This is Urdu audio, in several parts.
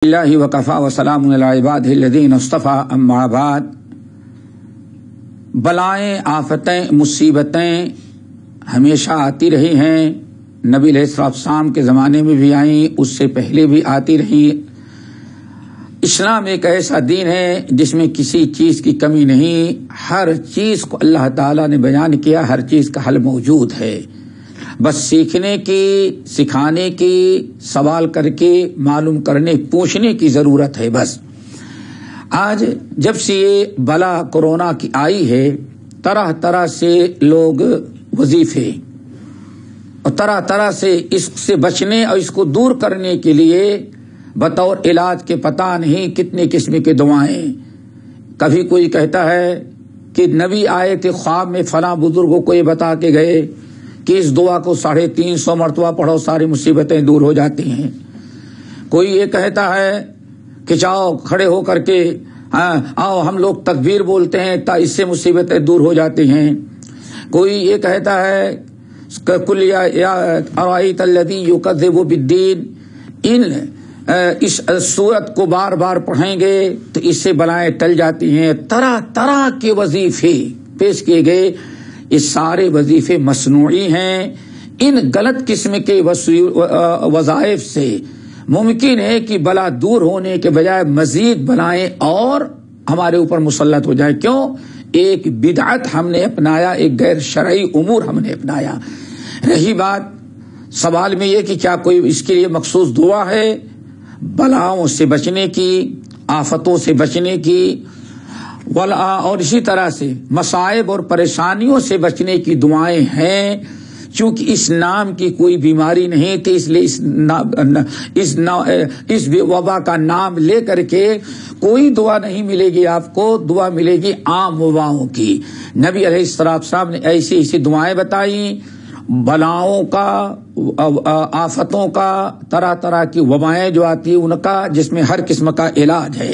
اللہ وکفا وسلام علی عبادہ الذین اصطفیٰ اما بعد۔ بلائیں، آفتیں، مصیبتیں ہمیشہ آتی رہی ہیں، نبی علیہ السلام کے زمانے میں بھی آئیں، اس سے پہلے بھی آتی رہی۔ اسلام ایک ایسا دین ہے جس میں کسی چیز کی کمی نہیں، ہر چیز کو اللہ تعالیٰ نے بیان کیا، ہر چیز کا حل موجود ہے، بس سیکھنے کی، سکھانے کی، سوال کر کے معلوم کرنے، پوچھنے کی ضرورت ہے بس۔ آج جب سے یہ بلا کورونا کی آئی ہے، طرح طرح سے لوگ وظیفے اور طرح طرح سے اس سے بچنے اور اس کو دور کرنے کے لیے بطور علاج کے پتہ نہیں کتنے قسم کے دعائیں۔ کبھی کوئی کہتا ہے کہ نبی آئے تھے خواب میں، فلاں بزرگوں کو یہ بتا کے گئے کہ اس دعا کو 350 مرتبہ پڑھو، ساری مصیبتیں دور ہو جاتی ہیں۔ کوئی یہ کہتا ہے کہ جاؤ کھڑے ہو کر کے آؤ ہم لوگ تکبیر بولتے ہیں تا اس سے مصیبتیں دور ہو جاتی ہیں۔ کوئی یہ کہتا ہے قل یا ارائیت الذی یکذب بالدین، اس صورت کو بار بار پڑھیں گے تو اس سے بلائیں ٹل جاتی ہیں۔ طرح طرح کے وظیفے پیش کیے گئے، یہ سارے وظیفے مصنوعی ہیں۔ ان غلط قسم کے وظائف سے ممکن ہے کہ بلا دور ہونے کے بجائے مزید بلائیں اور ہمارے اوپر مسلط ہو جائیں۔ کیوں؟ ایک بدعت ہم نے اپنایا، ایک غیر شرعی امور ہم نے اپنایا۔ رہی بات سوال میں یہ کہ کیا کوئی اس کے لیے مخصوص دعا ہے؟ بلاؤں سے بچنے کی، آفتوں سے بچنے کی، اور اسی طرح سے مصائب اور پریشانیوں سے بچنے کی دعائیں ہیں۔ چونکہ اس نام کی کوئی بیماری نہیں تھی، اس لیے اس وبا کا نام لے کر کے کوئی دعا نہیں ملے گی آپ کو، دعا ملے گی عام وباؤں کی۔ نبی علیہ السلام نے ایسی ایسی دعائیں بتائیں، بلاؤں کا، آفتوں کا، طرح طرح کی وبائیں جو آتی ہیں ان کا، جس میں ہر قسم کا علاج ہے۔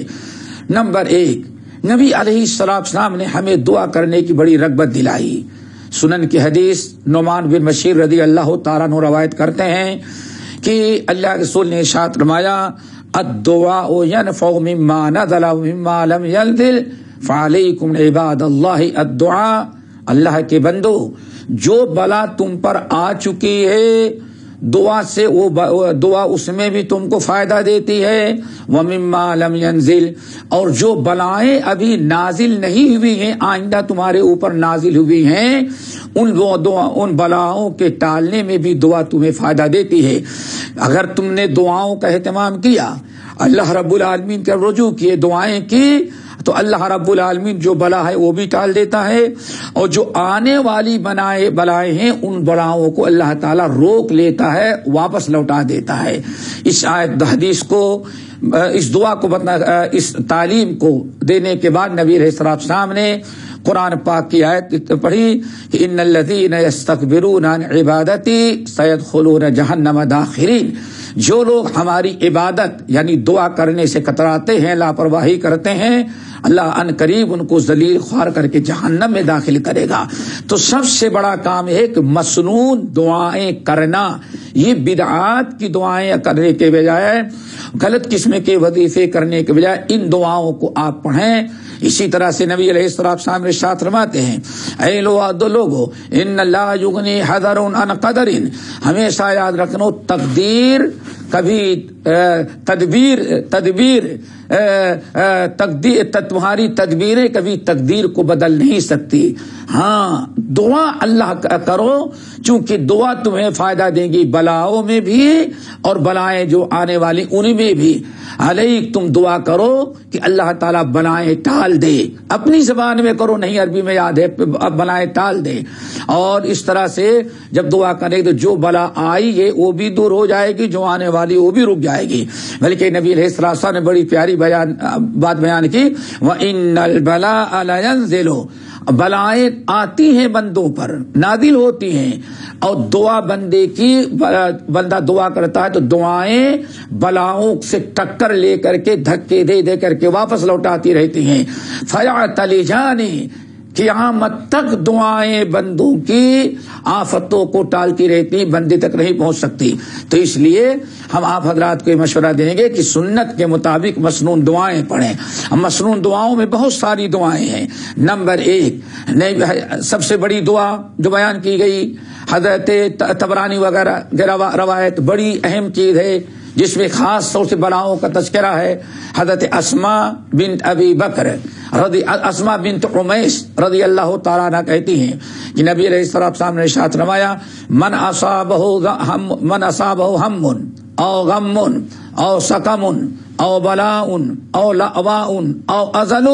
نمبر 1، نبی علیہ السلام نے ہمیں دعا کرنے کی بڑی رغبت دلائی۔ سنن کی حدیث نعمان بن بشیر رضی اللہ تعالیٰ عنہ روایت کرتے ہیں کہ اللہ کے رسول نے ارشاد فرمایا، الدعاء ينفع مما نزل ومما لم ينزل فعليكم عباد اللہ الدعاء۔ اللہ کے بندو، جو بلا تم پر آ چکی ہے، دعا سے وہ دعا اس میں بھی تم کو فائدہ دیتی ہے، وَمِمَّا لَمْ يَنزِلْ، اور جو بلائیں ابھی نازل نہیں ہوئی ہیں، آئندہ تمہارے اوپر نازل ہوئی ہیں، ان بلاؤں کے ٹالنے میں بھی دعا تمہیں فائدہ دیتی ہے۔ اگر تم نے دعاؤں کا اہتمام کیا، اللہ رب العالمین کے رجوع کیے، دعائیں کی، تو اللہ رب العالمین جو بلا ہے وہ بھی ٹال دیتا ہے، اور جو آنے والی بلائیں ہیں ان بلاؤں کو اللہ تعالیٰ روک لیتا ہے، واپس لوٹا دیتا ہے۔ اس آیت حدیث کو، اس دعا کو، اس تعلیم کو دینے کے بعد نبی علیہ السلام نے قرآن پاک کی آیت پڑھی کہ ان الذین یستکبرون عن عبادتی سیدخلون جہنم داخرین۔ جو لوگ ہماری عبادت یعنی دعا کرنے سے کتراتے ہیں، لاپرواہی کرتے ہیں، اللہ ان قریب ان کو ذلیل خوار کر کے جہنم میں داخل کرے گا۔ تو سب سے بڑا کام ہے کہ مسنون دعائیں کرنا، یہ بدعات کی دعائیں کرنے کے بجائے، غلط قسم کے وظیفے کرنے کے بجائے ان دعاؤں کو آپ پڑھیں۔ اسی طرح سے نبی علیہ السلام ارشاد فرماتے ہیں، اے لوگو ان اللہ یغنی حذر عن قدر، ہمیشہ یاد رکھنا تقدیر کبھی تمہاری تدبیریں کبھی تقدیر کو بدل نہیں سکتی۔ ہاں، دعا اللہ کرو، چونکہ دعا تمہیں فائدہ دے گی بلاؤں میں بھی، اور بلائیں جو آنے والی ان میں بھی۔ علیک، تم دعا کرو کہ اللہ تعالیٰ بلائیں ٹال دے، اپنی زبان میں کرو، نہیں عربی میں یاد ہے، بلائیں ٹال دے۔ اور اس طرح سے جب دعا کرے تو جو بلا آئی ہے وہ بھی دور ہو جائے گی، جو آنے والی وہ بھی رک جائے گی۔ بلکہ نبی علیہ السلام نے بڑی پیاری بات بیان کی، وَإِنَّ الْبَلَاءَ لَيَنزِلُ، بلائیں آتی ہیں بندوں پر، نازل ہوتی ہیں، اور دعا بندہ دعا کرتا ہے تو دعائیں بلاؤں سے ٹکر لے کر کے، دھکے دے کر کے واپس لوٹاتی رہتی ہیں۔ فَيَعْتَلِجَانِ، قیامت تک دعائیں بندوں کی آفتوں کو ٹالتی رہتی، بندے تک نہیں پہنچ سکتی۔ تو اس لیے ہم آپ حضرات کو یہ مشورہ دیں گے کہ سنت کے مطابق مسنون دعائیں پڑھیں۔ مسنون دعاؤں میں بہت ساری دعائیں ہیں۔ نمبر 1 سب سے بڑی دعا جو بیان کی گئی حضرت طبرانی وغیرہ روایت، بڑی اہم چیز ہے جس میں خاص طور سے بلاؤں کا تذکرہ ہے۔ حضرت اسماء بنت ابی بکر اسماء بنت عمیس رضی اللہ تعالیٰ عنہ کہتی ہیں کہ نبی علیہ السلام نے ارشاد فرمایا من اصابہ ہم او غم او سقم او بلاء او لأواء او ازل،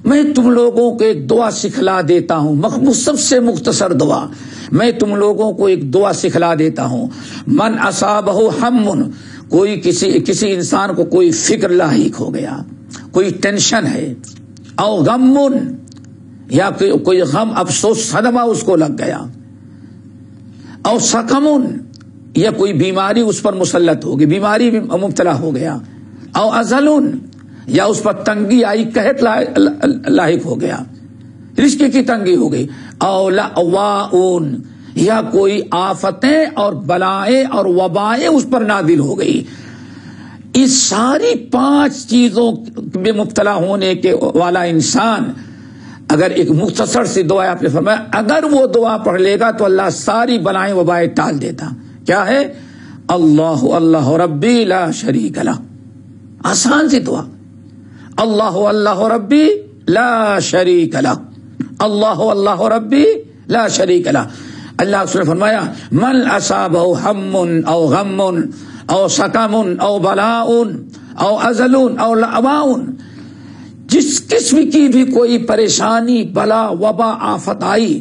میں تم لوگوں کو ایک دعا سکھلا دیتا ہوں، سب سے مختصر دعا، میں تم لوگوں کو ایک دعا سکھلا دیتا ہوں۔ من اصابہ ہم، کوئی کسی انسان کو کوئی فکر لاحق ہو گیا، کوئی ٹینشن ہے، او غم، یا کوئی غم افسوس صدمہ اس کو لگ گیا، او سقم، یا کوئی بیماری اس پر مسلط ہوگی، بیماری میں مبتلا ہو گیا، او ازل، یا اس پر تنگی آئی، قحط لاحق ہو گیا، رزق کی تنگی ہو گئی، او لأواء، یا کوئی آفتیں اور بلائیں اور وبائیں اس پر نازل ہو گئی۔ اس ساری 5 چیزوں میں مبتلا ہونے کے والا انسان اگر ایک مختصر سی دعا آپ نے فرمایا، اگر وہ دعا پڑھ لے گا تو اللہ ساری بلائیں وبائیں ٹال دیتا۔ کیا ہے؟ اللہ اللہ ربی لا شریک لہ، آسان سی دعا، اللہ اللہ ربی لا شریک لہ، اللہ اللہ ربی لا شریک لہ۔ اللہ نے فرمایا من اصابہ ہم او غم او سقم او بلاء او ازل او لأواء، جس قسم کی بھی کوئی پریشانی، بلا، وبا، آفت آئی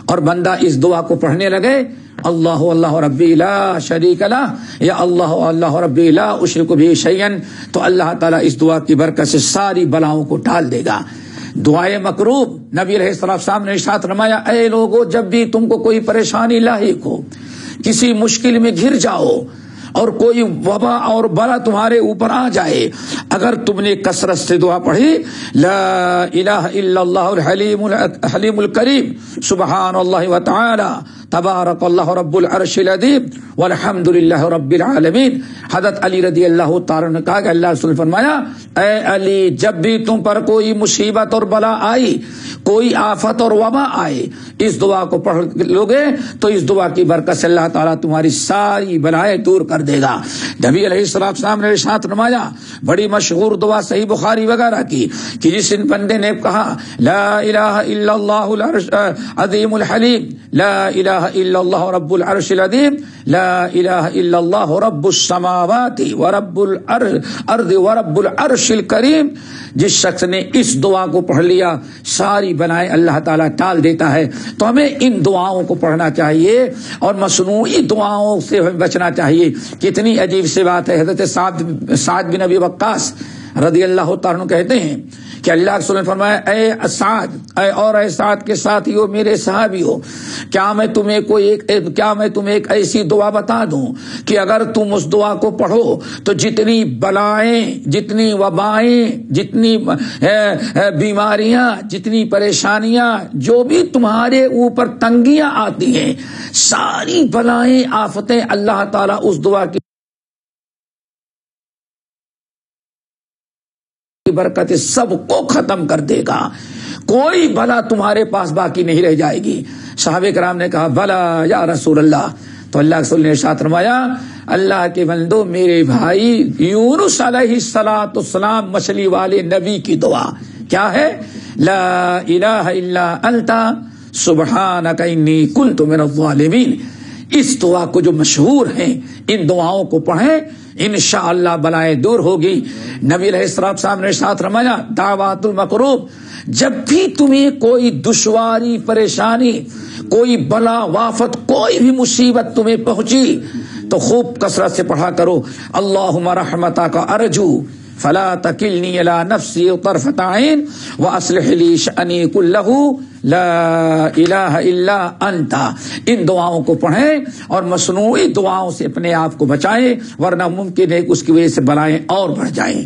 اور بندہ اس دعا کو پڑھنے لگے، اللہ اللہ ربی لا شریک لہ یا اللہ اللہ ربی لا اشرک بہ شیئا، تو اللہ تعالیٰ اس دعا کی برکت سے ساری بلاؤں کو ٹال دے گا۔ دعائے مکروب، نبی علیہ السلام نے ارشاد فرمایا، اے لوگو جب بھی تم کو کوئی پریشانی لاحق ہو، کسی مشکل میں گھر جاؤ اور کوئی وبا اور بلا تمہارے اوپر آ جائے، اگر تم نے کثرت سے دعا پڑھی، لا الہ الا اللہ الحلیم الکریم سبحان اللہ وتعالی تبارک اللہ رب العرش العظیم والحمد للہ رب العالمین، حضرت علی رضی اللہ تعالیٰ نے کہا کہ اللہ رسول نے فرمایا، اے علی جب بھی تم پر کوئی مصیبت اور بلا آئی، کوئی آفت اور وبا آئے، اس دعا کو پڑھ لوگے تو اس دعا کی برکت سے اللہ تعالیٰ تمہاری ساری بلائیں دور کر دے گا۔ نبی علیہ السلام نے ارشاد فرمایا، بڑی مشہور دعا صحیح بخاری وغیرہ کی، کہ جس بندے نے کہا لا الہ الا اللہ عظیم الحلیم، لا الہ الا اللہ رب العرش العظیم، لا الہ الا اللہ رب السماوات ورب الارض ورب العرش الکریم، جس شخص نے اس دعا کو پڑھ لیا ساری بلائیں اللہ تعالیٰ ٹال دیتا ہے۔ تو ہمیں ان دعاؤں کو پڑھنا چاہیے اور مصنوعی دعاؤں سے ہمیں بچنا چاہیے۔ کتنی عجیب سی بات ہے، حضرت سعد بن ابی وقاص رضی اللہ تعالیٰ عنہ کہتے ہیں کہ اللہ رسول نے فرمایا، اے سعد کے ساتھیو، میرے صحابیو، کیا میں تمہیں ایک ایسی دعا بتا دوں کہ اگر تم اس دعا کو پڑھو تو جتنی بلائیں، جتنی وبائیں، جتنی بیماریاں، جتنی پریشانیاں، جو بھی تمہارے اوپر تنگیاں آتی ہیں، ساری بلائیں، آفتیں اللہ تعالیٰ اس دعا کی برکت سب کو ختم کر دے گا، کوئی بلا تمہارے پاس باقی نہیں رہ جائے گی۔ صحابہ کرام نے کہا بلا یا رسول اللہ، تو اللہ رسول نے ارشاد فرمایا، اللہ کے بندو، میرے بھائی یونس علیہ السلام مچھلی والے نبی کی دعا کیا ہے؟ لا الہ الا انت سبحانک انی کنت من الظالمین۔ اس دعا کو جو مشہور ہیں، ان دعاؤں کو پڑھیں، انشاءاللہ بلائیں دور ہوگی۔ نبی علیہ السلام نے ارشاد فرمایا، دعوات المکروب، جب بھی تمہیں کوئی دشواری، پریشانی، کوئی بلا، وافت، کوئی بھی مصیبت تمہیں پہنچی تو خوب کثرت سے پڑھا کرو، اللہم رحمتک ارجو فلا تکلنی الی نفسی طرفۃ عین واصلح لی شأنی کلہ لا الہ الا انت۔ ان دعاؤں کو پڑھیں اور مصنوعی دعاؤں سے اپنے آپ کو بچائیں، ورنہ ممکن ہے کہ اس کی وجہ سے بلائیں اور بڑھ جائیں۔